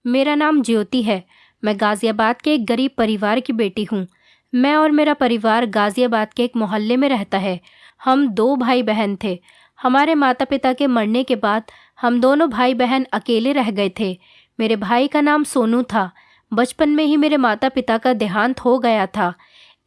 मेरा नाम ज्योति है। मैं गाज़ियाबाद के एक गरीब परिवार की बेटी हूँ। मैं और मेरा परिवार गाज़ियाबाद के एक मोहल्ले में रहता है। हम 2 भाई बहन थे। हमारे माता पिता के मरने के बाद हम दोनों भाई बहन अकेले रह गए थे। मेरे भाई का नाम सोनू था। बचपन में ही मेरे माता पिता का देहांत हो गया था।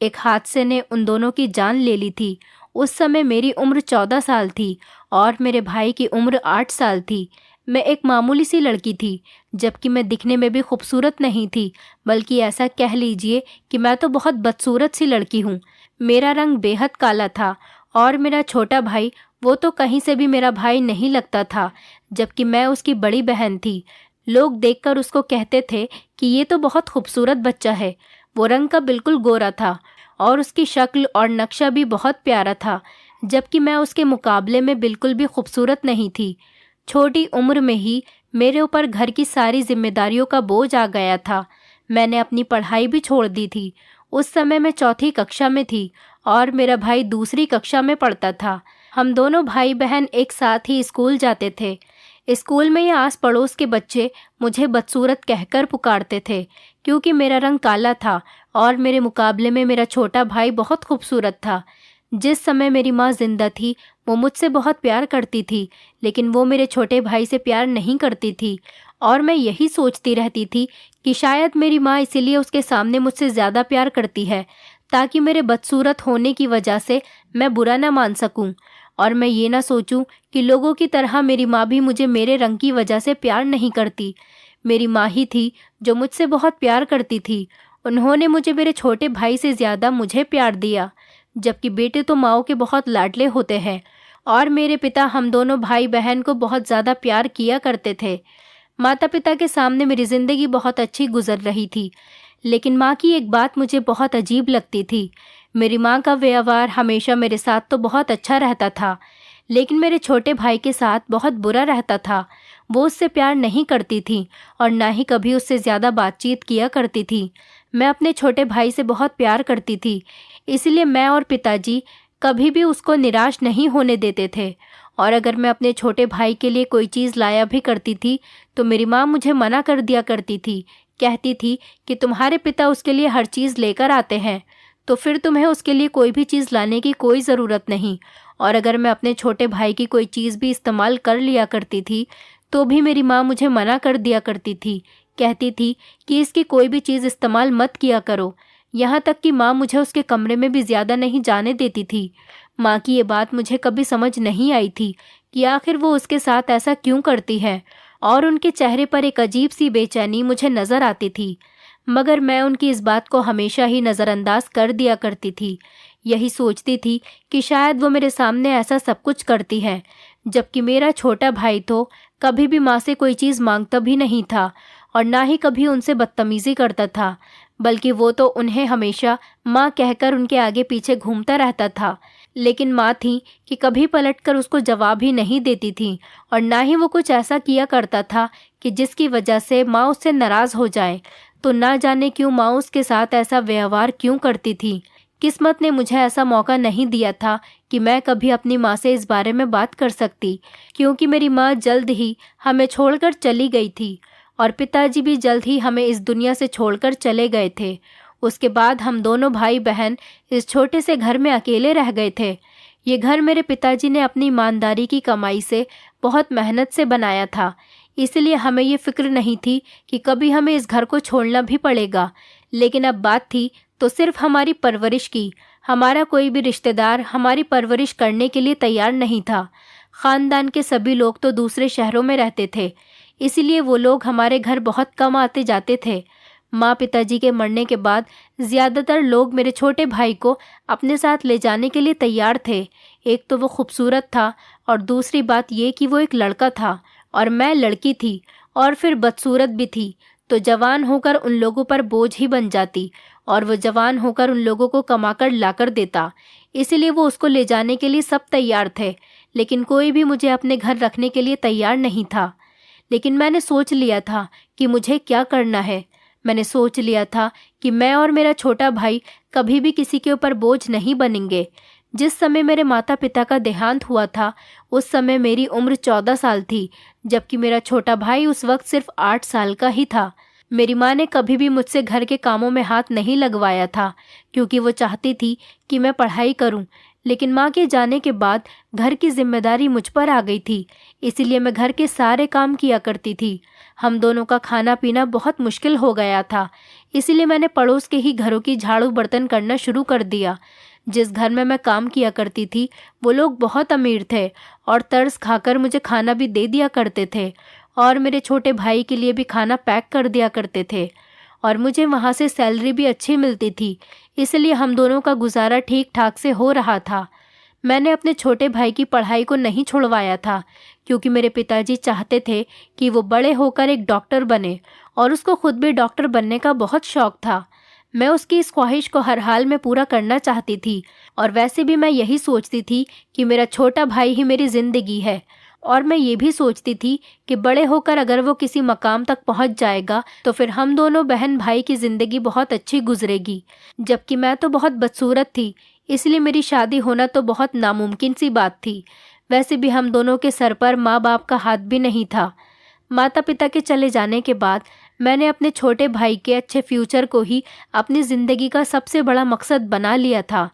एक हादसे ने उन दोनों की जान ले ली थी। उस समय मेरी उम्र 14 साल थी और मेरे भाई की उम्र 8 साल थी। मैं एक मामूली सी लड़की थी, जबकि मैं दिखने में भी खूबसूरत नहीं थी, बल्कि ऐसा कह लीजिए कि मैं तो बहुत बदसूरत सी लड़की हूँ। मेरा रंग बेहद काला था और मेरा छोटा भाई, वो तो कहीं से भी मेरा भाई नहीं लगता था, जबकि मैं उसकी बड़ी बहन थी। लोग देखकर उसको कहते थे कि ये तो बहुत खूबसूरत बच्चा है। वो रंग का बिल्कुल गोरा था और उसकी शक्ल और नक्शा भी बहुत प्यारा था, जबकि मैं उसके मुकाबले में बिल्कुल भी खूबसूरत नहीं थी। छोटी उम्र में ही मेरे ऊपर घर की सारी जिम्मेदारियों का बोझ आ गया था। मैंने अपनी पढ़ाई भी छोड़ दी थी। उस समय मैं चौथी कक्षा में थी और मेरा भाई दूसरी कक्षा में पढ़ता था। हम दोनों भाई बहन एक साथ ही स्कूल जाते थे। स्कूल में या आस पड़ोस के बच्चे मुझे बदसूरत कहकर पुकारते थे, क्योंकि मेरा रंग काला था और मेरे मुकाबले में मेरा छोटा भाई बहुत खूबसूरत था। जिस समय मेरी माँ जिंदा थी, वो मुझसे बहुत प्यार करती थी, लेकिन वो मेरे छोटे भाई से प्यार नहीं करती थी। और मैं यही सोचती रहती थी कि शायद मेरी माँ इसीलिए उसके सामने मुझसे ज़्यादा प्यार करती है, ताकि मेरे बदसूरत होने की वजह से मैं बुरा ना मान सकूं, और मैं ये ना सोचूं कि लोगों की तरह मेरी माँ भी मुझे मेरे रंग की वजह से प्यार नहीं करती। मेरी माँ ही थी जो मुझसे बहुत प्यार करती थी। उन्होंने मुझे मेरे छोटे भाई से ज़्यादा मुझे प्यार दिया, जबकि बेटे तो माँओं के बहुत लाडले होते हैं। और मेरे पिता हम दोनों भाई बहन को बहुत ज़्यादा प्यार किया करते थे। माता पिता के सामने मेरी ज़िंदगी बहुत अच्छी गुजर रही थी, लेकिन माँ की एक बात मुझे बहुत अजीब लगती थी। मेरी माँ का व्यवहार हमेशा मेरे साथ तो बहुत अच्छा रहता था, लेकिन मेरे छोटे भाई के साथ बहुत बुरा रहता था। वो उससे प्यार नहीं करती थी और ना ही कभी उससे ज़्यादा बातचीत किया करती थी। मैं अपने छोटे भाई से बहुत प्यार करती थी, इसलिए मैं और पिताजी कभी भी उसको निराश नहीं होने देते थे। और अगर मैं अपने छोटे भाई के लिए कोई चीज़ लाया भी करती थी, तो मेरी माँ मुझे मना कर दिया करती थी। कहती थी कि तुम्हारे पिता उसके लिए हर चीज़ लेकर आते हैं, तो फिर तुम्हें उसके लिए कोई भी चीज़ लाने की कोई ज़रूरत नहीं। और अगर मैं अपने छोटे भाई की कोई चीज़ भी इस्तेमाल कर लिया करती थी, तो भी मेरी माँ मुझे मना कर दिया करती थी। कहती थी कि इसकी कोई भी चीज़ इस्तेमाल मत किया करो। यहाँ तक कि माँ मुझे उसके कमरे में भी ज़्यादा नहीं जाने देती थी। माँ की ये बात मुझे कभी समझ नहीं आई थी कि आखिर वो उसके साथ ऐसा क्यों करती है, और उनके चेहरे पर एक अजीब सी बेचैनी मुझे नज़र आती थी। मगर मैं उनकी इस बात को हमेशा ही नज़रअंदाज कर दिया करती थी। यही सोचती थी कि शायद वो मेरे सामने ऐसा सब कुछ करती है, जबकि मेरा छोटा भाई तो कभी भी माँ से कोई चीज़ मांगता भी नहीं था और ना ही कभी उनसे बदतमीज़ी करता था, बल्कि वो तो उन्हें हमेशा माँ कहकर उनके आगे पीछे घूमता रहता था। लेकिन माँ थी कि कभी पलटकर उसको जवाब ही नहीं देती थी, और ना ही वो कुछ ऐसा किया करता था कि जिसकी वजह से माँ उससे नाराज़ हो जाए। तो ना जाने क्यों माँ उसके साथ ऐसा व्यवहार क्यों करती थी। किस्मत ने मुझे ऐसा मौका नहीं दिया था कि मैं कभी अपनी माँ से इस बारे में बात कर सकती, क्योंकि मेरी माँ जल्द ही हमें छोड़कर चली गई थी और पिताजी भी जल्द ही हमें इस दुनिया से छोड़कर चले गए थे। उसके बाद हम दोनों भाई बहन इस छोटे से घर में अकेले रह गए थे। ये घर मेरे पिताजी ने अपनी ईमानदारी की कमाई से बहुत मेहनत से बनाया था, इसलिए हमें ये फिक्र नहीं थी कि कभी हमें इस घर को छोड़ना भी पड़ेगा। लेकिन अब बात थी तो सिर्फ हमारी परवरिश की। हमारा कोई भी रिश्तेदार हमारी परवरिश करने के लिए तैयार नहीं था। ख़ानदान के सभी लोग तो दूसरे शहरों में रहते थे, इसलिए वो लोग हमारे घर बहुत कम आते जाते थे। माँ पिताजी के मरने के बाद ज़्यादातर लोग मेरे छोटे भाई को अपने साथ ले जाने के लिए तैयार थे। एक तो वो खूबसूरत था और दूसरी बात ये कि वो एक लड़का था और मैं लड़की थी और फिर बदसूरत भी थी, तो जवान होकर उन लोगों पर बोझ ही बन जाती और वो जवान होकर उन लोगों को कमाकर लाकर देता। इसीलिए वो उसको ले जाने के लिए सब तैयार थे, लेकिन कोई भी मुझे अपने घर रखने के लिए तैयार नहीं था। लेकिन मैंने सोच लिया था कि मुझे क्या करना है। मैंने सोच लिया था कि मैं और मेरा छोटा भाई कभी भी किसी के ऊपर बोझ नहीं बनेंगे। जिस समय मेरे माता पिता का देहांत हुआ था उस समय मेरी उम्र 14 साल थी, जबकि मेरा छोटा भाई उस वक्त सिर्फ 8 साल का ही था। मेरी माँ ने कभी भी मुझसे घर के कामों में हाथ नहीं लगवाया था, क्योंकि वो चाहती थी कि मैं पढ़ाई करूं। लेकिन माँ के जाने के बाद घर की जिम्मेदारी मुझ पर आ गई थी, इसीलिए मैं घर के सारे काम किया करती थी। हम दोनों का खाना पीना बहुत मुश्किल हो गया था, इसीलिए मैंने पड़ोस के ही घरों की झाड़ू बर्तन करना शुरू कर दिया। जिस घर में मैं काम किया करती थी वो लोग बहुत अमीर थे और तरस खाकर मुझे खाना भी दे दिया करते थे, और मेरे छोटे भाई के लिए भी खाना पैक कर दिया करते थे, और मुझे वहाँ से सैलरी भी अच्छी मिलती थी, इसलिए हम दोनों का गुजारा ठीक ठाक से हो रहा था। मैंने अपने छोटे भाई की पढ़ाई को नहीं छुड़वाया था, क्योंकि मेरे पिताजी चाहते थे कि वो बड़े होकर एक डॉक्टर बने, और उसको खुद भी डॉक्टर बनने का बहुत शौक था। मैं उसकी इस ख्वाहिश को हर हाल में पूरा करना चाहती थी, और वैसे भी मैं यही सोचती थी कि मेरा छोटा भाई ही मेरी जिंदगी है, और मैं ये भी सोचती थी कि बड़े होकर अगर वो किसी मकाम तक पहुंच जाएगा तो फिर हम दोनों बहन भाई की जिंदगी बहुत अच्छी गुजरेगी। जबकि मैं तो बहुत बदसूरत थी, इसलिए मेरी शादी होना तो बहुत नामुमकिन सी बात थी। वैसे भी हम दोनों के सर पर माँ बाप का हाथ भी नहीं था। माता पिता के चले जाने के बाद मैंने अपने छोटे भाई के अच्छे फ्यूचर को ही अपनी ज़िंदगी का सबसे बड़ा मकसद बना लिया था।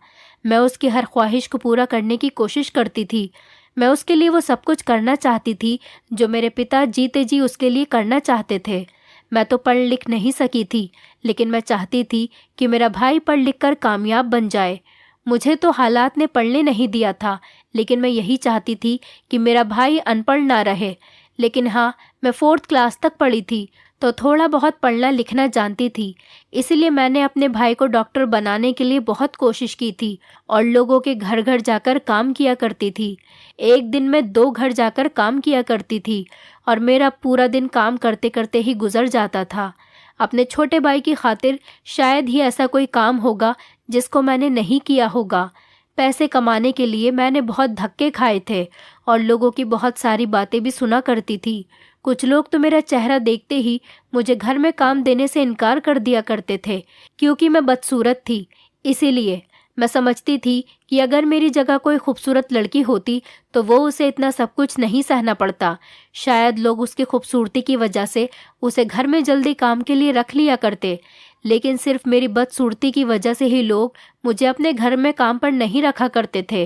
मैं उसकी हर ख्वाहिश को पूरा करने की कोशिश करती थी। मैं उसके लिए वो सब कुछ करना चाहती थी जो मेरे पिता जीते जी उसके लिए करना चाहते थे। मैं तो पढ़ लिख नहीं सकी थी, लेकिन मैं चाहती थी कि मेरा भाई पढ़ लिख कर कामयाब बन जाए। मुझे तो हालात ने पढ़ने नहीं दिया था, लेकिन मैं यही चाहती थी कि मेरा भाई अनपढ़ ना रहे। लेकिन हाँ, मैं 4th क्लास तक पढ़ी थी, तो थोड़ा बहुत पढ़ना लिखना जानती थी। इसलिए मैंने अपने भाई को डॉक्टर बनाने के लिए बहुत कोशिश की थी और लोगों के घर घर जाकर काम किया करती थी। एक दिन में 2 घर जाकर काम किया करती थी, और मेरा पूरा दिन काम करते करते ही गुजर जाता था। अपने छोटे भाई की खातिर शायद ही ऐसा कोई काम होगा जिसको मैंने नहीं किया होगा। पैसे कमाने के लिए मैंने बहुत धक्के खाए थे और लोगों की बहुत सारी बातें भी सुना करती थी। कुछ लोग तो मेरा चेहरा देखते ही मुझे घर में काम देने से इनकार कर दिया करते थे, क्योंकि मैं बदसूरत थी। इसीलिए मैं समझती थी कि अगर मेरी जगह कोई खूबसूरत लड़की होती तो वो उसे इतना सब कुछ नहीं सहना पड़ता। शायद लोग उसकी खूबसूरती की वजह से उसे घर में जल्दी काम के लिए रख लिया करते, लेकिन सिर्फ मेरी बदसूरती की वजह से ही लोग मुझे अपने घर में काम पर नहीं रखा करते थे।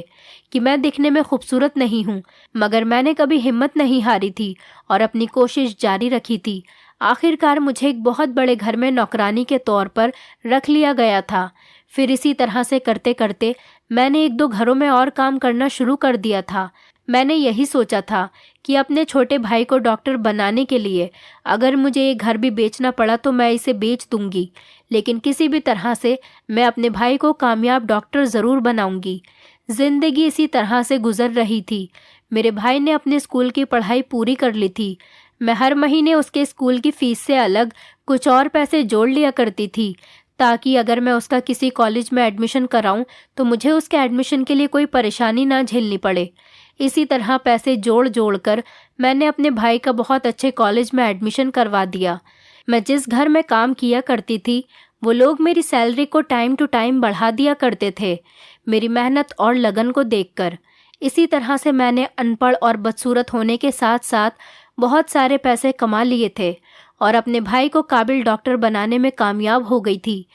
कि मैं दिखने में खूबसूरत नहीं हूँ, मगर मैंने कभी हिम्मत नहीं हारी थी और अपनी कोशिश जारी रखी थी। आखिरकार मुझे एक बहुत बड़े घर में नौकरानी के तौर पर रख लिया गया था। फिर इसी तरह से करते करते मैंने 1-2 घरों में और काम करना शुरू कर दिया था। मैंने यही सोचा था कि अपने छोटे भाई को डॉक्टर बनाने के लिए अगर मुझे ये घर भी बेचना पड़ा तो मैं इसे बेच दूंगी, लेकिन किसी भी तरह से मैं अपने भाई को कामयाब डॉक्टर ज़रूर बनाऊंगी। जिंदगी इसी तरह से गुजर रही थी। मेरे भाई ने अपने स्कूल की पढ़ाई पूरी कर ली थी। मैं हर महीने उसके स्कूल की फीस से अलग कुछ और पैसे जोड़ लिया करती थी, ताकि अगर मैं उसका किसी कॉलेज में एडमिशन कराऊं तो मुझे उसके एडमिशन के लिए कोई परेशानी ना झेलनी पड़े। इसी तरह पैसे जोड़ जोड़ कर मैंने अपने भाई का बहुत अच्छे कॉलेज में एडमिशन करवा दिया। मैं जिस घर में काम किया करती थी वो लोग मेरी सैलरी को टाइम टू टाइम बढ़ा दिया करते थे, मेरी मेहनत और लगन को देखकर। इसी तरह से मैंने अनपढ़ और बदसूरत होने के साथ साथ बहुत सारे पैसे कमा लिए थे और अपने भाई को काबिल डॉक्टर बनाने में कामयाब हो गई थी।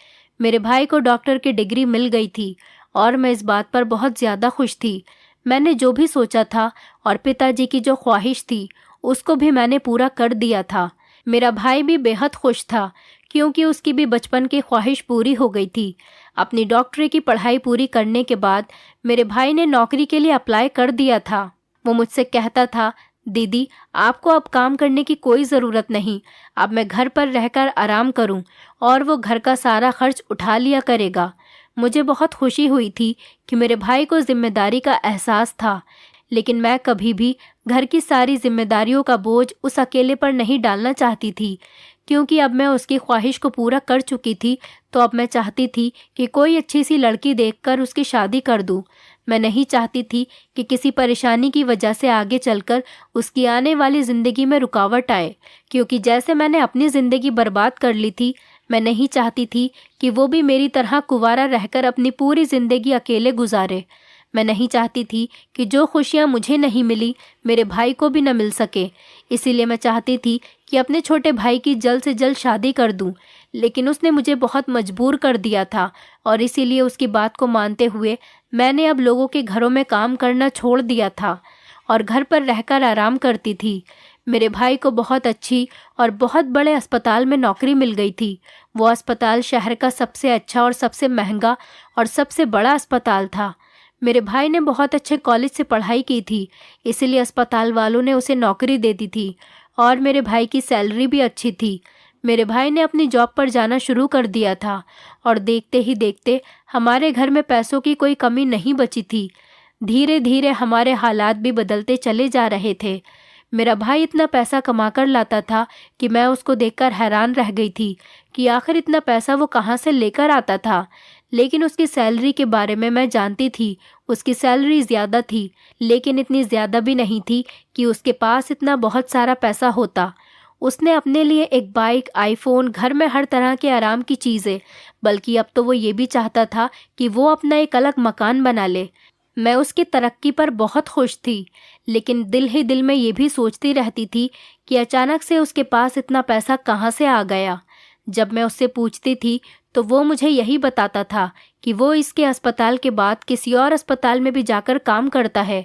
मेरे भाई को डॉक्टर की डिग्री मिल गई थी और मैं इस बात पर बहुत ज़्यादा खुश थी। मैंने जो भी सोचा था और पिताजी की जो ख्वाहिश थी उसको भी मैंने पूरा कर दिया था। मेरा भाई भी बेहद खुश था, क्योंकि उसकी भी बचपन की ख्वाहिश पूरी हो गई थी। अपनी डॉक्टरी की पढ़ाई पूरी करने के बाद मेरे भाई ने नौकरी के लिए अप्लाई कर दिया था। वो मुझसे कहता था, दीदी आपको अब काम करने की कोई ज़रूरत नहीं, अब मैं घर पर रहकर आराम करूं और वो घर का सारा खर्च उठा लिया करेगा। मुझे बहुत खुशी हुई थी कि मेरे भाई को जिम्मेदारी का एहसास था, लेकिन मैं कभी भी घर की सारी जिम्मेदारियों का बोझ उस अकेले पर नहीं डालना चाहती थी, क्योंकि अब मैं उसकी ख्वाहिश को पूरा कर चुकी थी। तो अब मैं चाहती थी कि कोई अच्छी सी लड़की देखकर उसकी शादी कर दूं। मैं नहीं चाहती थी कि किसी परेशानी की वजह से आगे चलकर उसकी आने वाली ज़िंदगी में रुकावट आए, क्योंकि जैसे मैंने अपनी ज़िंदगी बर्बाद कर ली थी, मैं नहीं चाहती थी कि वो भी मेरी तरह कुंवारा रहकर अपनी पूरी ज़िंदगी अकेले गुजारे। मैं नहीं चाहती थी कि जो खुशियाँ मुझे नहीं मिली मेरे भाई को भी न मिल सके। इसीलिए मैं चाहती थी कि अपने छोटे भाई की जल्द से जल्द शादी कर दूं, लेकिन उसने मुझे बहुत मजबूर कर दिया था और इसीलिए उसकी बात को मानते हुए मैंने अब लोगों के घरों में काम करना छोड़ दिया था और घर पर रहकर आराम करती थी। मेरे भाई को बहुत अच्छी और बहुत बड़े अस्पताल में नौकरी मिल गई थी। वो अस्पताल शहर का सबसे अच्छा और सबसे महंगा और सबसे बड़ा अस्पताल था। मेरे भाई ने बहुत अच्छे कॉलेज से पढ़ाई की थी, इसीलिए अस्पताल वालों ने उसे नौकरी दे दी थी और मेरे भाई की सैलरी भी अच्छी थी। मेरे भाई ने अपनी जॉब पर जाना शुरू कर दिया था और देखते ही देखते हमारे घर में पैसों की कोई कमी नहीं बची थी। धीरे धीरे हमारे हालात भी बदलते चले जा रहे थे। मेरा भाई इतना पैसा कमा कर लाता था कि मैं उसको देखकर हैरान रह गई थी कि आखिर इतना पैसा वो कहाँ से लेकर आता था। लेकिन उसकी सैलरी के बारे में मैं जानती थी। उसकी सैलरी ज़्यादा थी, लेकिन इतनी ज़्यादा भी नहीं थी कि उसके पास इतना बहुत सारा पैसा होता। उसने अपने लिए एक बाइक, आईफोन, घर में हर तरह के आराम की चीज़ें, बल्कि अब तो वो ये भी चाहता था कि वो अपना एक अलग मकान बना ले। मैं उसकी तरक्की पर बहुत खुश थी, लेकिन दिल ही दिल में ये भी सोचती रहती थी कि अचानक से उसके पास इतना पैसा कहाँ से आ गया। जब मैं उससे पूछती थी तो वो मुझे यही बताता था कि वो इसके अस्पताल के बाद किसी और अस्पताल में भी जाकर काम करता है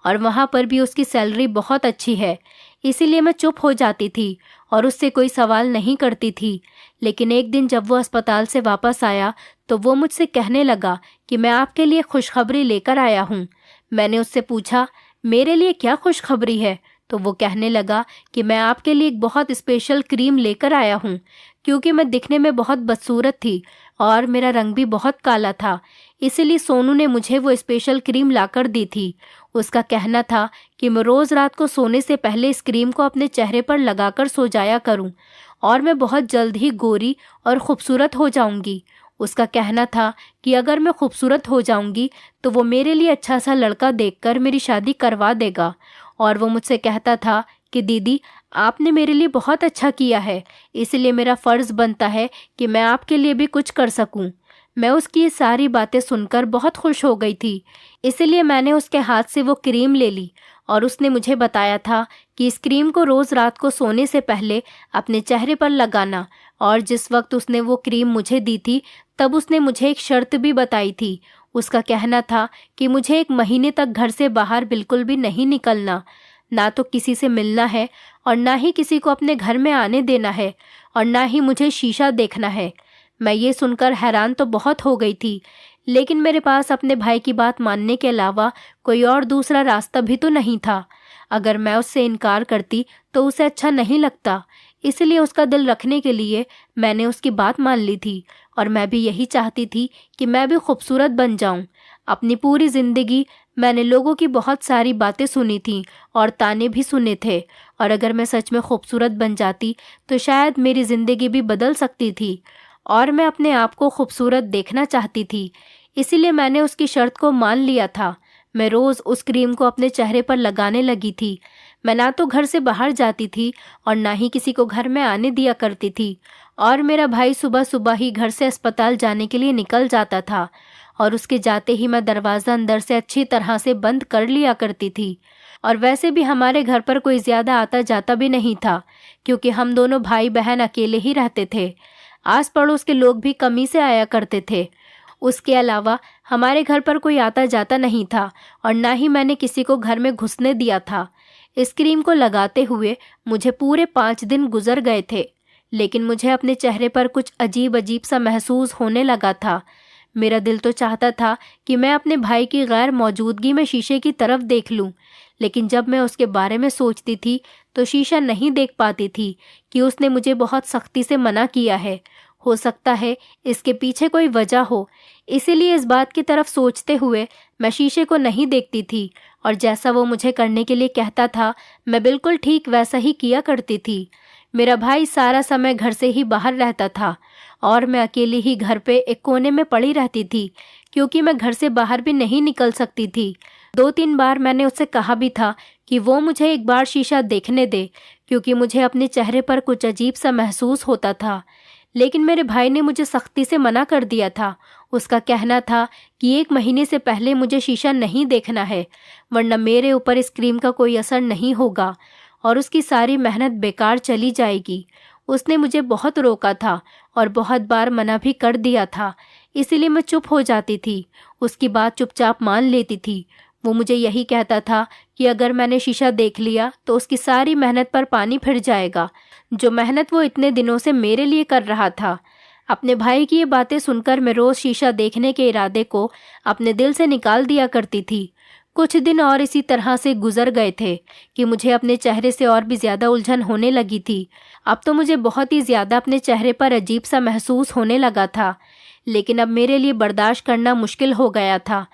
और वहाँ पर भी उसकी सैलरी बहुत अच्छी है। इसीलिए मैं चुप हो जाती थी और उससे कोई सवाल नहीं करती थी। लेकिन एक दिन जब वो अस्पताल से वापस आया तो वो मुझसे कहने लगा कि मैं आपके लिए खुशखबरी लेकर आया हूँ। मैंने उससे पूछा, मेरे लिए क्या खुशखबरी है? तो वो कहने लगा कि मैं आपके लिए एक बहुत स्पेशल क्रीम लेकर आया हूँ, क्योंकि मैं दिखने में बहुत बदसूरत थी और मेरा रंग भी बहुत काला था। इसीलिए सोनू ने मुझे वो स्पेशल क्रीम लाकर दी थी। उसका कहना था कि मैं रोज़ रात को सोने से पहले इस क्रीम को अपने चेहरे पर लगाकर सो जाया करूं और मैं बहुत जल्द ही गोरी और खूबसूरत हो जाऊंगी। उसका कहना था कि अगर मैं खूबसूरत हो जाऊंगी तो वो मेरे लिए अच्छा सा लड़का देखकर मेरी शादी करवा देगा। और वो मुझसे कहता था कि दीदी, आपने मेरे लिए बहुत अच्छा किया है, इसलिए मेरा फ़र्ज़ बनता है कि मैं आपके लिए भी कुछ कर सकूं। मैं उसकी ये सारी बातें सुनकर बहुत खुश हो गई थी। इसलिए मैंने उसके हाथ से वो क्रीम ले ली और उसने मुझे बताया था कि इस क्रीम को रोज़ रात को सोने से पहले अपने चेहरे पर लगाना। और जिस वक्त उसने वो क्रीम मुझे दी थी तब उसने मुझे एक शर्त भी बताई थी। उसका कहना था कि मुझे 1 महीने तक घर से बाहर बिल्कुल भी नहीं निकलना, ना तो किसी से मिलना है और ना ही किसी को अपने घर में आने देना है और ना ही मुझे शीशा देखना है। मैं ये सुनकर हैरान तो बहुत हो गई थी, लेकिन मेरे पास अपने भाई की बात मानने के अलावा कोई और दूसरा रास्ता भी तो नहीं था। अगर मैं उससे इनकार करती तो उसे अच्छा नहीं लगता, इसलिए उसका दिल रखने के लिए मैंने उसकी बात मान ली थी और मैं भी यही चाहती थी कि मैं भी खूबसूरत बन जाऊं। अपनी पूरी ज़िंदगी मैंने लोगों की बहुत सारी बातें सुनी थी और ताने भी सुने थे, और अगर मैं सच में खूबसूरत बन जाती तो शायद मेरी ज़िंदगी भी बदल सकती थी और मैं अपने आप को खूबसूरत देखना चाहती थी। इसीलिए मैंने उसकी शर्त को मान लिया था। मैं रोज़ उस क्रीम को अपने चेहरे पर लगाने लगी थी। मैं ना तो घर से बाहर जाती थी और ना ही किसी को घर में आने दिया करती थी, और मेरा भाई सुबह सुबह ही घर से अस्पताल जाने के लिए निकल जाता था और उसके जाते ही मैं दरवाज़ा अंदर से अच्छी तरह से बंद कर लिया करती थी। और वैसे भी हमारे घर पर कोई ज़्यादा आता जाता भी नहीं था, क्योंकि हम दोनों भाई बहन अकेले ही रहते थे। आस पड़ोस के लोग भी कमी से आया करते थे। उसके अलावा हमारे घर पर कोई आता जाता नहीं था और ना ही मैंने किसी को घर में घुसने दिया था। इस क्रीम को लगाते हुए मुझे पूरे 5 दिन गुजर गए थे, लेकिन मुझे अपने चेहरे पर कुछ अजीब अजीब सा महसूस होने लगा था। मेरा दिल तो चाहता था कि मैं अपने भाई की गैर मौजूदगी में शीशे की तरफ देख लूं, लेकिन जब मैं उसके बारे में सोचती थी तो शीशा नहीं देख पाती थी कि उसने मुझे बहुत सख्ती से मना किया है। हो सकता है इसके पीछे कोई वजह हो, इसीलिए इस बात की तरफ सोचते हुए मैं शीशे को नहीं देखती थी और जैसा वो मुझे करने के लिए कहता था मैं बिल्कुल ठीक वैसा ही किया करती थी। मेरा भाई सारा समय घर से ही बाहर रहता था और मैं अकेली ही घर पे एक कोने में पड़ी रहती थी, क्योंकि मैं घर से बाहर भी नहीं निकल सकती थी। 2-3 बार मैंने उससे कहा भी था कि वो मुझे एक बार शीशा देखने दे, क्योंकि मुझे अपने चेहरे पर कुछ अजीब सा महसूस होता था, लेकिन मेरे भाई ने मुझे सख्ती से मना कर दिया था। उसका कहना था कि 1 महीने से पहले मुझे शीशा नहीं देखना है, वरना मेरे ऊपर इस क्रीम का कोई असर नहीं होगा और उसकी सारी मेहनत बेकार चली जाएगी। उसने मुझे बहुत रोका था और बहुत बार मना भी कर दिया था, इसीलिए मैं चुप हो जाती थी, उसकी बात चुपचाप मान लेती थी। वो मुझे यही कहता था कि अगर मैंने शीशा देख लिया तो उसकी सारी मेहनत पर पानी फिर जाएगा, जो मेहनत वो इतने दिनों से मेरे लिए कर रहा था। अपने भाई की ये बातें सुनकर मैं रोज़ शीशा देखने के इरादे को अपने दिल से निकाल दिया करती थी। कुछ दिन और इसी तरह से गुजर गए थे कि मुझे अपने चेहरे से और भी ज़्यादा उलझन होने लगी थी। अब तो मुझे बहुत ही ज़्यादा अपने चेहरे पर अजीब सा महसूस होने लगा था, लेकिन अब मेरे लिए बर्दाश्त करना मुश्किल हो गया था।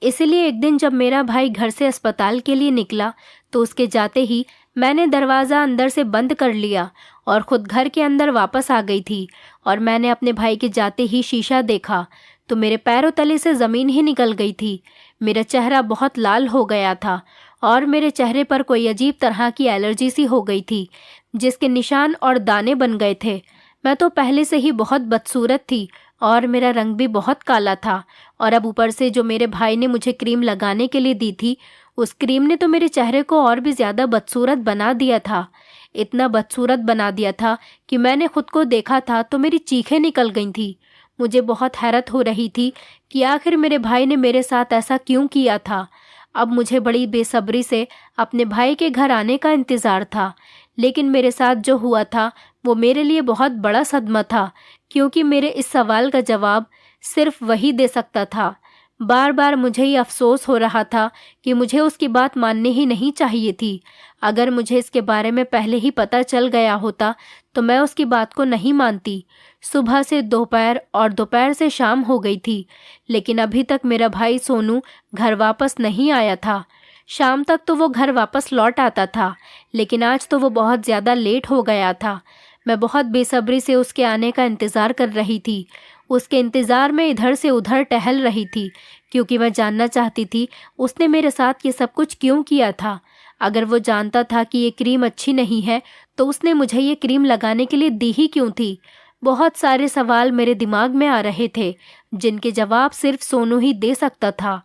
इसलिए एक दिन जब मेरा भाई घर से अस्पताल के लिए निकला तो उसके जाते ही मैंने दरवाज़ा अंदर से बंद कर लिया और ख़ुद घर के अंदर वापस आ गई थी। और मैंने अपने भाई के जाते ही शीशा देखा तो मेरे पैरों तले से ज़मीन ही निकल गई थी। मेरा चेहरा बहुत लाल हो गया था और मेरे चेहरे पर कोई अजीब तरह की एलर्जी सी हो गई थी, जिसके निशान और दाने बन गए थे। मैं तो पहले से ही बहुत बदसूरत थी और मेरा रंग भी बहुत काला था, और अब ऊपर से जो मेरे भाई ने मुझे क्रीम लगाने के लिए दी थी, उस क्रीम ने तो मेरे चेहरे को और भी ज़्यादा बदसूरत बना दिया था। इतना बदसूरत बना दिया था कि मैंने खुद को देखा था तो मेरी चीखें निकल गई थी। मुझे बहुत हैरत हो रही थी कि आखिर मेरे भाई ने मेरे साथ ऐसा क्यों किया था। अब मुझे बड़ी बेसब्री से अपने भाई के घर आने का इंतज़ार था, लेकिन मेरे साथ जो हुआ था वो मेरे लिए बहुत बड़ा सदमा था, क्योंकि मेरे इस सवाल का जवाब सिर्फ वही दे सकता था। बार बार मुझे ये अफसोस हो रहा था कि मुझे उसकी बात माननी ही नहीं चाहिए थी। अगर मुझे इसके बारे में पहले ही पता चल गया होता तो मैं उसकी बात को नहीं मानती। सुबह से दोपहर और दोपहर से शाम हो गई थी, लेकिन अभी तक मेरा भाई सोनू घर वापस नहीं आया था। शाम तक तो वो घर वापस लौट आता था, लेकिन आज तो वो बहुत ज़्यादा लेट हो गया था। मैं बहुत बेसब्री से उसके आने का इंतज़ार कर रही थी। उसके इंतज़ार में इधर से उधर टहल रही थी, क्योंकि मैं जानना चाहती थी उसने मेरे साथ ये सब कुछ क्यों किया था। अगर वो जानता था कि ये क्रीम अच्छी नहीं है तो उसने मुझे ये क्रीम लगाने के लिए दी ही क्यों थी। बहुत सारे सवाल मेरे दिमाग में आ रहे थे, जिनके जवाब सिर्फ सोनू ही दे सकता था,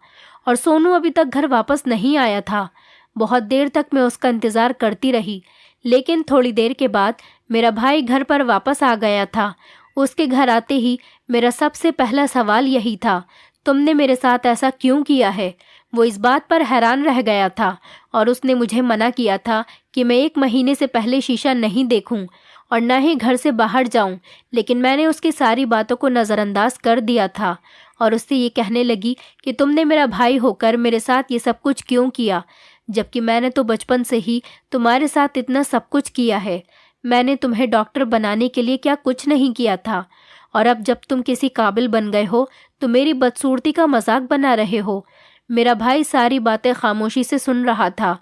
और सोनू अभी तक घर वापस नहीं आया था। बहुत देर तक मैं उसका इंतज़ार करती रही, लेकिन थोड़ी देर के बाद मेरा भाई घर पर वापस आ गया था। उसके घर आते ही मेरा सबसे पहला सवाल यही था, तुमने मेरे साथ ऐसा क्यों किया है। वो इस बात पर हैरान रह गया था, और उसने मुझे मना किया था कि मैं 1 महीने से पहले शीशा नहीं देखूं और न ही घर से बाहर जाऊं, लेकिन मैंने उसकी सारी बातों को नज़रअंदाज कर दिया था और उससे ये कहने लगी कि तुमने मेरा भाई होकर मेरे साथ ये सब कुछ क्यों किया, जबकि मैंने तो बचपन से ही तुम्हारे साथ इतना सब कुछ किया है। मैंने तुम्हें डॉक्टर बनाने के लिए क्या कुछ नहीं किया था, और अब जब तुम किसी काबिल बन गए हो तो मेरी बदसूरती का मजाक बना रहे हो। मेरा भाई सारी बातें खामोशी से सुन रहा था,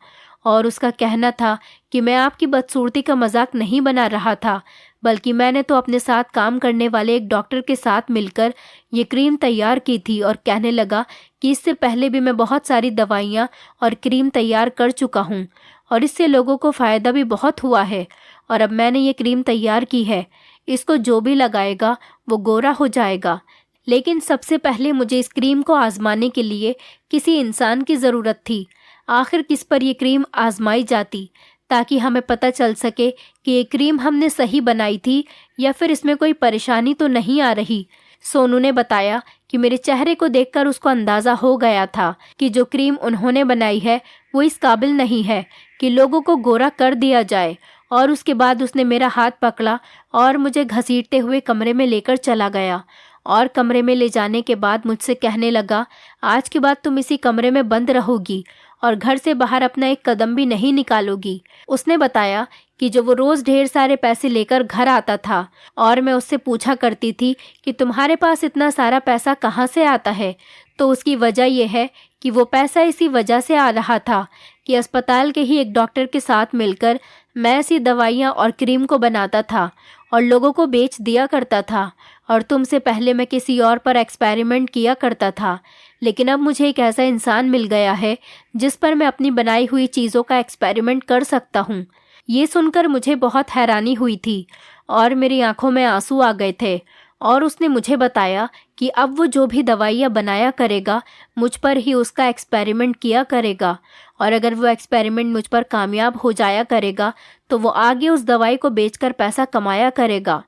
और उसका कहना था कि मैं आपकी बदसूरती का मजाक नहीं बना रहा था, बल्कि मैंने तो अपने साथ काम करने वाले एक डॉक्टर के साथ मिलकर ये क्रीम तैयार की थी। और कहने लगा कि इससे पहले भी मैं बहुत सारी दवाइयाँ और क्रीम तैयार कर चुका हूँ, और इससे लोगों को फ़ायदा भी बहुत हुआ है, और अब मैंने ये क्रीम तैयार की है, इसको जो भी लगाएगा वो गोरा हो जाएगा। लेकिन सबसे पहले मुझे इस क्रीम को आजमाने के लिए किसी इंसान की ज़रूरत थी। आखिर किस पर ये क्रीम आजमाई जाती, ताकि हमें पता चल सके कि ये क्रीम हमने सही बनाई थी या फिर इसमें कोई परेशानी तो नहीं आ रही। सोनू ने बताया कि मेरे चेहरे को देखकर उसको अंदाज़ा हो गया था कि जो क्रीम उन्होंने बनाई है वो इस काबिल नहीं है कि लोगों को गोरा कर दिया जाए। और उसके बाद उसने मेरा हाथ पकड़ा और मुझे घसीटते हुए कमरे में लेकर चला गया, और कमरे में ले जाने के बाद मुझसे कहने लगा, आज के बाद तुम इसी कमरे में बंद रहोगी और घर से बाहर अपना एक कदम भी नहीं निकालोगी। उसने बताया कि जो वो रोज़ ढेर सारे पैसे लेकर घर आता था, और मैं उससे पूछा करती थी कि तुम्हारे पास इतना सारा पैसा कहाँ से आता है, तो उसकी वजह यह है कि वो पैसा इसी वजह से आ रहा था कि अस्पताल के ही एक डॉक्टर के साथ मिलकर मैं ऐसी दवाइयाँ और क्रीम को बनाता था और लोगों को बेच दिया करता था, और तुमसे पहले मैं किसी और पर एक्सपेरिमेंट किया करता था। लेकिन अब मुझे एक ऐसा इंसान मिल गया है जिस पर मैं अपनी बनाई हुई चीज़ों का एक्सपेरिमेंट कर सकता हूँ। ये सुनकर मुझे बहुत हैरानी हुई थी और मेरी आंखों में आंसू आ गए थे, और उसने मुझे बताया कि अब वो जो भी दवाइयाँ बनाया करेगा मुझ पर ही उसका एक्सपेरिमेंट किया करेगा, और अगर वो एक्सपेरिमेंट मुझ पर कामयाब हो जाया करेगा तो वो आगे उस दवाई को बेचकर पैसा कमाया करेगा।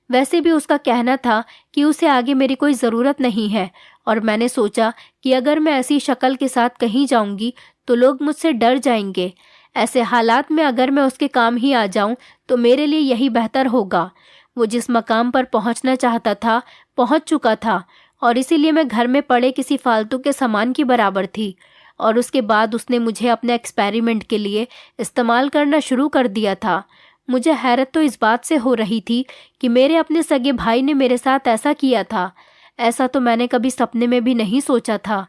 वैसे भी उसका कहना था कि उसे आगे मेरी कोई ज़रूरत नहीं है, और मैंने सोचा कि अगर मैं ऐसी शक्ल के साथ कहीं जाऊंगी तो लोग मुझसे डर जाएंगे। ऐसे हालात में अगर मैं उसके काम ही आ जाऊं तो मेरे लिए यही बेहतर होगा। वो जिस मकाम पर पहुंचना चाहता था पहुंच चुका था, और इसीलिए मैं घर में पड़े किसी फालतू के सामान की बराबर थी। और उसके बाद उसने मुझे अपने एक्सपेरिमेंट के लिए इस्तेमाल करना शुरू कर दिया था। मुझे हैरत तो इस बात से हो रही थी कि मेरे अपने सगे भाई ने मेरे साथ ऐसा किया था। ऐसा तो मैंने कभी सपने में भी नहीं सोचा था।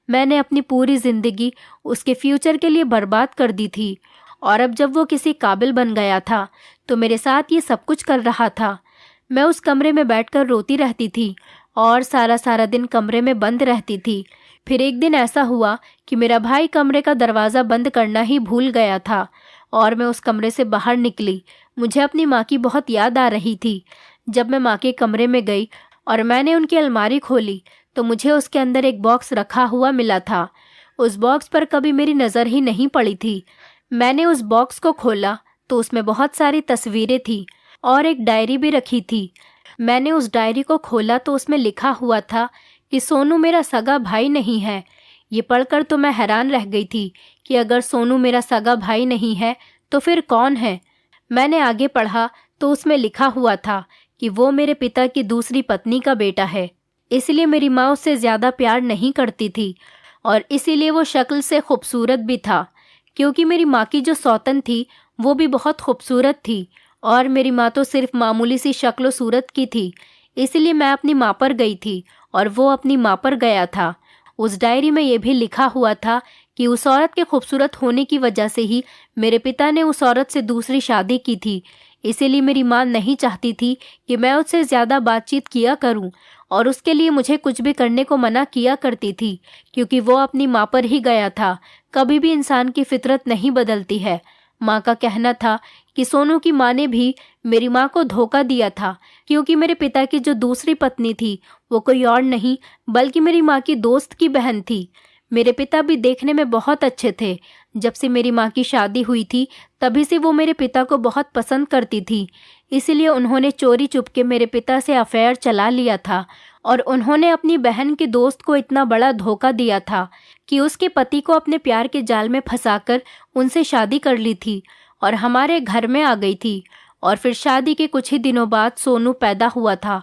मैंने अपनी पूरी ज़िंदगी उसके फ्यूचर के लिए बर्बाद कर दी थी, और अब जब वो किसी काबिल बन गया था तो मेरे साथ ये सब कुछ कर रहा था। मैं उस कमरे में बैठकर रोती रहती थी और सारा सारा दिन कमरे में बंद रहती थी। फिर एक दिन ऐसा हुआ कि मेरा भाई कमरे का दरवाज़ा बंद करना ही भूल गया था, और मैं उस कमरे से बाहर निकली। मुझे अपनी माँ की बहुत याद आ रही थी। जब मैं माँ के कमरे में गई और मैंने उनकी अलमारी खोली तो मुझे उसके अंदर एक बॉक्स रखा हुआ मिला था। उस बॉक्स पर कभी मेरी नज़र ही नहीं पड़ी थी। मैंने उस बॉक्स को खोला तो उसमें बहुत सारी तस्वीरें थी और एक डायरी भी रखी थी। मैंने उस डायरी को खोला तो उसमें लिखा हुआ था कि सोनू मेरा सगा भाई नहीं है। ये पढ़कर तो मैं हैरान रह गई थी कि अगर सोनू मेरा सगा भाई नहीं है तो फिर कौन है। मैंने आगे पढ़ा तो उसमें लिखा हुआ था कि वो मेरे पिता की दूसरी पत्नी का बेटा है, इसलिए मेरी माँ उससे ज़्यादा प्यार नहीं करती थी, और इसीलिए वो शक्ल से खूबसूरत भी था, क्योंकि मेरी माँ की जो सौतन थी वो भी बहुत खूबसूरत थी, और मेरी माँ तो सिर्फ मामूली सी शक्ल व सूरत की थी। इसलिए मैं अपनी माँ पर गई थी और वो अपनी माँ पर गया था। उस डायरी में ये भी लिखा हुआ था कि उस औरत के खूबसूरत होने की वजह से ही मेरे पिता ने उस औरत से दूसरी शादी की थी। इसीलिए मेरी माँ नहीं चाहती थी कि मैं उससे ज़्यादा बातचीत किया करूं, और उसके लिए मुझे कुछ भी करने को मना किया करती थी, क्योंकि वो अपनी माँ पर ही गया था। कभी भी इंसान की फितरत नहीं बदलती है। माँ का कहना था कि सोनू की माँ ने भी मेरी माँ को धोखा दिया था, क्योंकि मेरे पिता की जो दूसरी पत्नी थी वो कोई और नहीं बल्कि मेरी माँ की दोस्त की बहन थी। मेरे पिता भी देखने में बहुत अच्छे थे। जब से मेरी माँ की शादी हुई थी तभी से वो मेरे पिता को बहुत पसंद करती थी। इसीलिए उन्होंने चोरी चुपके मेरे पिता से अफेयर चला लिया था, और उन्होंने अपनी बहन के दोस्त को इतना बड़ा धोखा दिया था कि उसके पति को अपने प्यार के जाल में फंसाकर उनसे शादी कर ली थी और हमारे घर में आ गई थी। और फिर शादी के कुछ ही दिनों बाद सोनू पैदा हुआ था,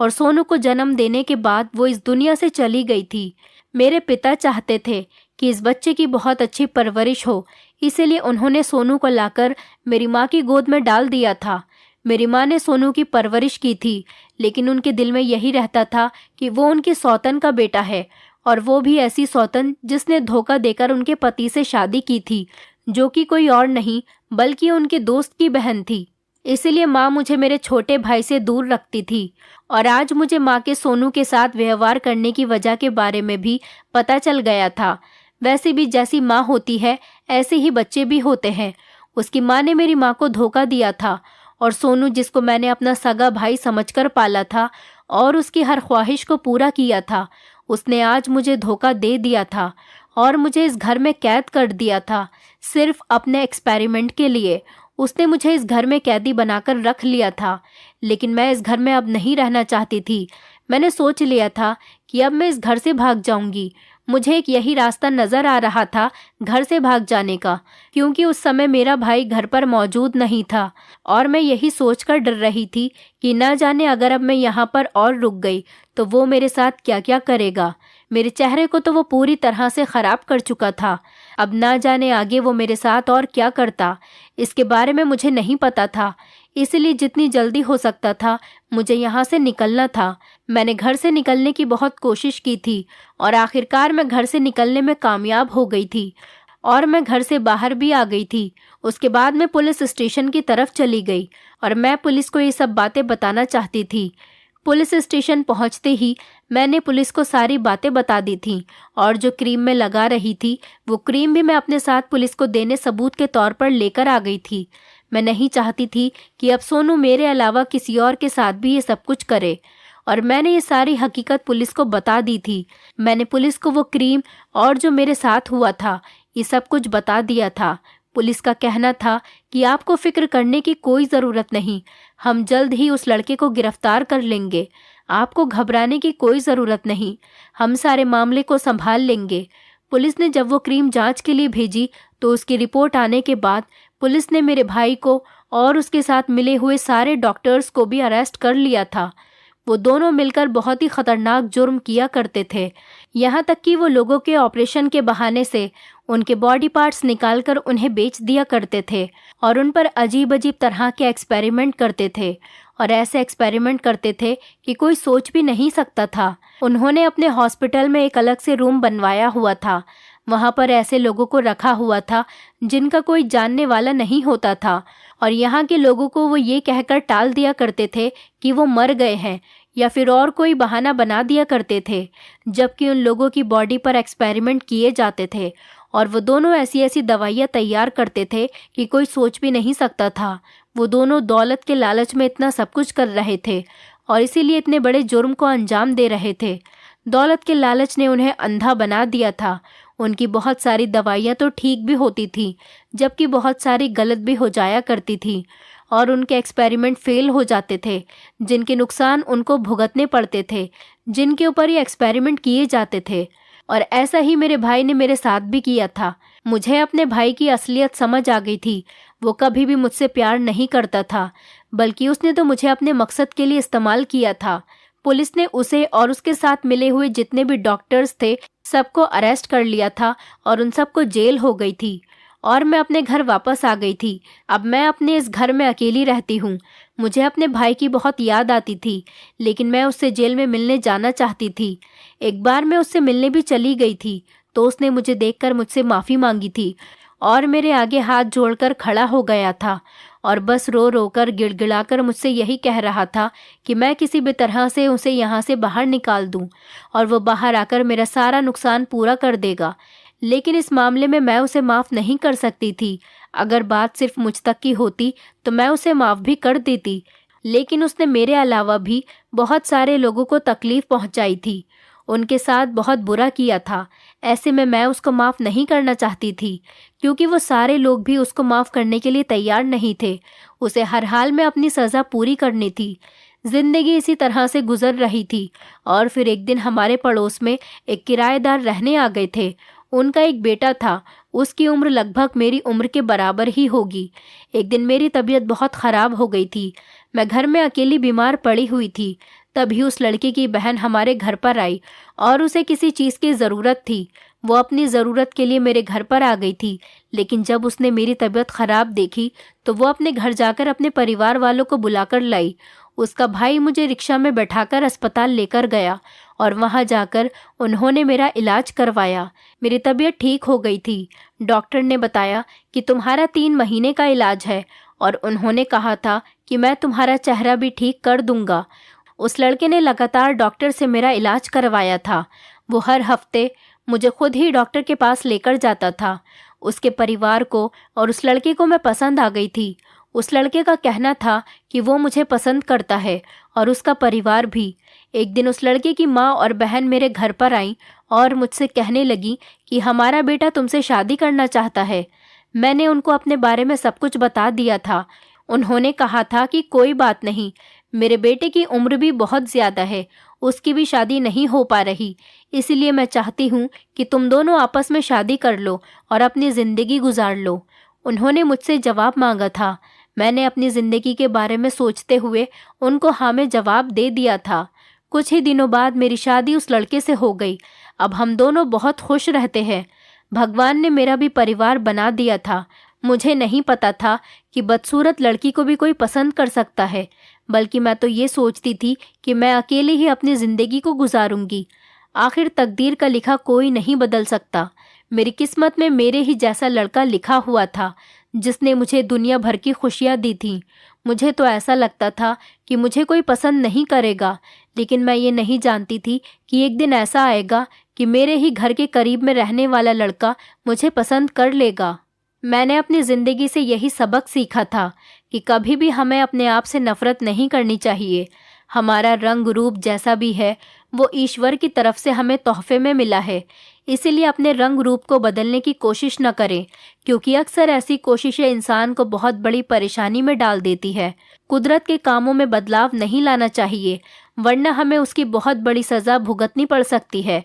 और सोनू को जन्म देने के बाद वो इस दुनिया से चली गई थी। मेरे पिता चाहते थे कि इस बच्चे की बहुत अच्छी परवरिश हो, इसीलिए उन्होंने सोनू को लाकर मेरी माँ की गोद में डाल दिया था। मेरी माँ ने सोनू की परवरिश की थी, लेकिन उनके दिल में यही रहता था कि वो उनकी सौतन का बेटा है, और वो भी ऐसी सौतन जिसने धोखा देकर उनके पति से शादी की थी, जो कि कोई और नहीं बल्कि उनके दोस्त की बहन थी। इसीलिए माँ मुझे मेरे छोटे भाई से दूर रखती थी, और आज मुझे माँ के सोनू के साथ व्यवहार करने की वजह के बारे में भी पता चल गया था। वैसे भी जैसी माँ होती है ऐसे ही बच्चे भी होते हैं। उसकी माँ ने मेरी माँ को धोखा दिया था, और सोनू जिसको मैंने अपना सगा भाई समझकर पाला था और उसकी हर ख्वाहिश को पूरा किया था, उसने आज मुझे धोखा दे दिया था और मुझे इस घर में कैद कर दिया था सिर्फ अपने एक्सपेरिमेंट के लिए। उसने मुझे इस घर में कैदी बनाकर रख लिया था, लेकिन मैं इस घर में अब नहीं रहना चाहती थी। मैंने सोच लिया था कि अब मैं इस घर से भाग जाऊंगी। मुझे एक यही रास्ता नज़र आ रहा था घर से भाग जाने का, क्योंकि उस समय मेरा भाई घर पर मौजूद नहीं था, और मैं यही सोचकर डर रही थी कि न जाने अगर अब मैं यहाँ पर और रुक गई तो वो मेरे साथ क्या क्या करेगा। मेरे चेहरे को तो वो पूरी तरह से ख़राब कर चुका था। अब ना जाने आगे वो मेरे साथ और क्या करता, इसके बारे में मुझे नहीं पता था। इसलिए जितनी जल्दी हो सकता था मुझे यहाँ से निकलना था। मैंने घर से निकलने की बहुत कोशिश की थी, और आखिरकार मैं घर से निकलने में कामयाब हो गई थी, और मैं घर से बाहर भी आ गई थी। उसके बाद मैं पुलिस स्टेशन की तरफ चली गई, और मैं पुलिस को ये सब बातें बताना चाहती थी। पुलिस स्टेशन पहुंचते ही मैंने पुलिस को सारी बातें बता दी थी, और जो क्रीम मैं लगा रही थी वो क्रीम भी मैं अपने साथ पुलिस को देने सबूत के तौर पर लेकर आ गई थी। मैं नहीं चाहती थी कि अब सोनू मेरे अलावा किसी और के साथ भी ये सब कुछ करे, और मैंने ये सारी हकीकत पुलिस को बता दी थी। मैंने पुलिस को वो क्रीम और जो मेरे साथ हुआ था ये सब कुछ बता दिया था। पुलिस का कहना था कि आपको फिक्र करने की कोई ज़रूरत नहीं, हम जल्द ही उस लड़के को गिरफ्तार कर लेंगे। आपको घबराने की कोई ज़रूरत नहीं, हम सारे मामले को संभाल लेंगे। पुलिस ने जब वो क्रीम जांच के लिए भेजी तो उसकी रिपोर्ट आने के बाद पुलिस ने मेरे भाई को और उसके साथ मिले हुए सारे डॉक्टर्स को भी अरेस्ट कर लिया था। वो दोनों मिलकर बहुत ही खतरनाक जुर्म किया करते थे। यहाँ तक कि वो लोगों के ऑपरेशन के बहाने से उनके बॉडी पार्ट्स निकालकर उन्हें बेच दिया करते थे और उन पर अजीब अजीब तरह के एक्सपेरिमेंट करते थे और ऐसे एक्सपेरिमेंट करते थे कि कोई सोच भी नहीं सकता था। उन्होंने अपने हॉस्पिटल में एक अलग से रूम बनवाया हुआ था। वहाँ पर ऐसे लोगों को रखा हुआ था जिनका कोई जानने वाला नहीं होता था और यहाँ के लोगों को वो ये कहकर टाल दिया करते थे कि वो मर गए हैं या फिर और कोई बहाना बना दिया करते थे, जबकि उन लोगों की बॉडी पर एक्सपेरिमेंट किए जाते थे और वो दोनों ऐसी ऐसी दवाइयाँ तैयार करते थे कि कोई सोच भी नहीं सकता था। वो दोनों दौलत के लालच में इतना सब कुछ कर रहे थे और इसीलिए इतने बड़े जुर्म को अंजाम दे रहे थे। दौलत के लालच ने उन्हें अंधा बना दिया था। उनकी बहुत सारी दवाइयाँ तो ठीक भी होती थी, जबकि बहुत सारी गलत भी हो जाया करती थी और उनके एक्सपेरिमेंट फेल हो जाते थे, जिनके नुकसान उनको भुगतने पड़ते थे, जिनके ऊपर ये एक्सपेरिमेंट किए जाते थे। और ऐसा ही मेरे भाई ने मेरे साथ भी किया था। मुझे अपने भाई की असलियत समझ आ गई थी। वो कभी भी मुझसे प्यार नहीं करता था, बल्कि उसने तो मुझे अपने मकसद के लिए इस्तेमाल किया था। पुलिस ने उसे और उसके साथ मिले हुए जितने भी डॉक्टर्स थे सबको अरेस्ट कर लिया था और उन सबको जेल हो गई थी और मैं अपने घर वापस आ गई थी। अब मैं अपने इस घर में अकेली रहती हूँ। मुझे अपने भाई की बहुत याद आती थी, लेकिन मैं उससे जेल में मिलने जाना चाहती थी। एक बार मैं उससे मिलने भी चली गई थी तो उसने मुझे देखकर मुझसे माफ़ी मांगी थी और मेरे आगे हाथ जोड़कर खड़ा हो गया था और बस रो रो कर गिड़गिड़ाकर मुझसे यही कह रहा था कि मैं किसी भी तरह से उसे यहाँ से बाहर निकाल दूँ और वो बाहर आकर मेरा सारा नुकसान पूरा कर देगा। लेकिन इस मामले में मैं उसे माफ़ नहीं कर सकती थी। अगर बात सिर्फ मुझ तक की होती तो मैं उसे माफ़ भी कर देती, लेकिन उसने मेरे अलावा भी बहुत सारे लोगों को तकलीफ़ पहुंचाई थी, उनके साथ बहुत बुरा किया था। ऐसे में मैं उसको माफ़ नहीं करना चाहती थी, क्योंकि वो सारे लोग भी उसको माफ़ करने के लिए तैयार नहीं थे। उसे हर हाल में अपनी सज़ा पूरी करनी थी। जिंदगी इसी तरह से गुजर रही थी और फिर एक दिन हमारे पड़ोस में एक किराएदार रहने आ गए थे। उनका एक बेटा था, उसकी उम्र लगभग मेरी उम्र के बराबर ही होगी। एक दिन मेरी तबीयत बहुत ख़राब हो गई थी। मैं घर में अकेली बीमार पड़ी हुई थी। तभी उस लड़के की बहन हमारे घर पर आई और उसे किसी चीज़ की ज़रूरत थी। वो अपनी ज़रूरत के लिए मेरे घर पर आ गई थी, लेकिन जब उसने मेरी तबीयत ख़राब देखी तो वो अपने घर जाकर अपने परिवार वालों को बुलाकर लाई। उसका भाई मुझे रिक्शा में बैठाकर अस्पताल लेकर गया और वहां जाकर उन्होंने मेरा इलाज करवाया। मेरी तबीयत ठीक हो गई थी। डॉक्टर ने बताया कि तुम्हारा 3 महीने का इलाज है और उन्होंने कहा था कि मैं तुम्हारा चेहरा भी ठीक कर दूंगा। उस लड़के ने लगातार डॉक्टर से मेरा इलाज करवाया था। वो हर हफ्ते मुझे खुद ही डॉक्टर के पास लेकर जाता था। उसके परिवार को और उस लड़के को मैं पसंद आ गई थी। उस लड़के का कहना था कि वो मुझे पसंद करता है और उसका परिवार भी। एक दिन उस लड़के की माँ और बहन मेरे घर पर आई और मुझसे कहने लगी कि हमारा बेटा तुमसे शादी करना चाहता है। मैंने उनको अपने बारे में सब कुछ बता दिया था। उन्होंने कहा था कि कोई बात नहीं, मेरे बेटे की उम्र भी बहुत ज़्यादा है, उसकी भी शादी नहीं हो पा रही, इसलिए मैं चाहती हूँ कि तुम दोनों आपस में शादी कर लो और अपनी ज़िंदगी गुजार लो। उन्होंने मुझसे जवाब मांगा था। मैंने अपनी ज़िंदगी के बारे में सोचते हुए उनको हाँ में जवाब दे दिया था। कुछ ही दिनों बाद मेरी शादी उस लड़के से हो गई। अब हम दोनों बहुत खुश रहते हैं। भगवान ने मेरा भी परिवार बना दिया था। मुझे नहीं पता था कि बदसूरत लड़की को भी कोई पसंद कर सकता है, बल्कि मैं तो ये सोचती थी कि मैं अकेले ही अपनी ज़िंदगी को गुजारूंगी। आखिर तकदीर का लिखा कोई नहीं बदल सकता। मेरी किस्मत में मेरे ही जैसा लड़का लिखा हुआ था, जिसने मुझे दुनिया भर की खुशियाँ दी थीं। मुझे तो ऐसा लगता था कि मुझे कोई पसंद नहीं करेगा, लेकिन मैं ये नहीं जानती थी कि एक दिन ऐसा आएगा कि मेरे ही घर के करीब में रहने वाला लड़का मुझे पसंद कर लेगा। मैंने अपनी ज़िंदगी से यही सबक सीखा था कि कभी भी हमें अपने आप से नफ़रत नहीं करनी चाहिए। हमारा रंग रूप जैसा भी है वो ईश्वर की तरफ से हमें तोहफे में मिला है। इसीलिए अपने रंग रूप को बदलने की कोशिश न करें, क्योंकि अक्सर ऐसी कोशिशें इंसान को बहुत बड़ी परेशानी में डाल देती है। कुदरत के कामों में बदलाव नहीं लाना चाहिए, वरना हमें उसकी बहुत बड़ी सज़ा भुगतनी पड़ सकती है,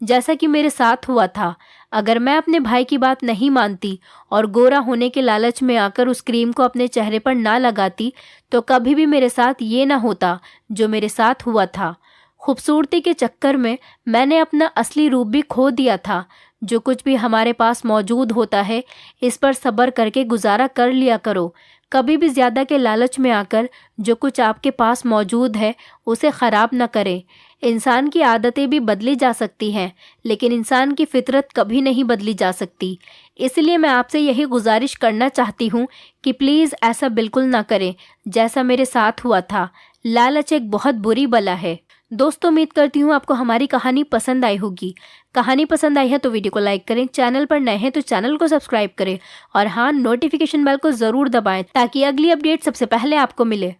जैसा कि मेरे साथ हुआ था। अगर मैं अपने भाई की बात नहीं मानती और गोरा होने के लालच में आकर उस क्रीम को अपने चेहरे पर ना लगाती, तो कभी भी मेरे साथ ये ना होता जो मेरे साथ हुआ था। खूबसूरती के चक्कर में मैंने अपना असली रूप भी खो दिया था। जो कुछ भी हमारे पास मौजूद होता है, इस पर सब्र करके गुजारा कर लिया करो। कभी भी ज़्यादा के लालच में आकर जो कुछ आपके पास मौजूद है उसे ख़राब न करें। इंसान की आदतें भी बदली जा सकती हैं, लेकिन इंसान की फितरत कभी नहीं बदली जा सकती। इसलिए मैं आपसे यही गुजारिश करना चाहती हूँ कि प्लीज़ ऐसा बिल्कुल ना करें जैसा मेरे साथ हुआ था। लालच एक बहुत बुरी बला है। दोस्तों, उम्मीद करती हूँ आपको हमारी कहानी पसंद आई होगी। कहानी पसंद आई है तो वीडियो को लाइक करें, चैनल पर नए हैं तो चैनल को सब्सक्राइब करें और हाँ, नोटिफिकेशन बेल को ज़रूर दबाएं ताकि अगली अपडेट सबसे पहले आपको मिले।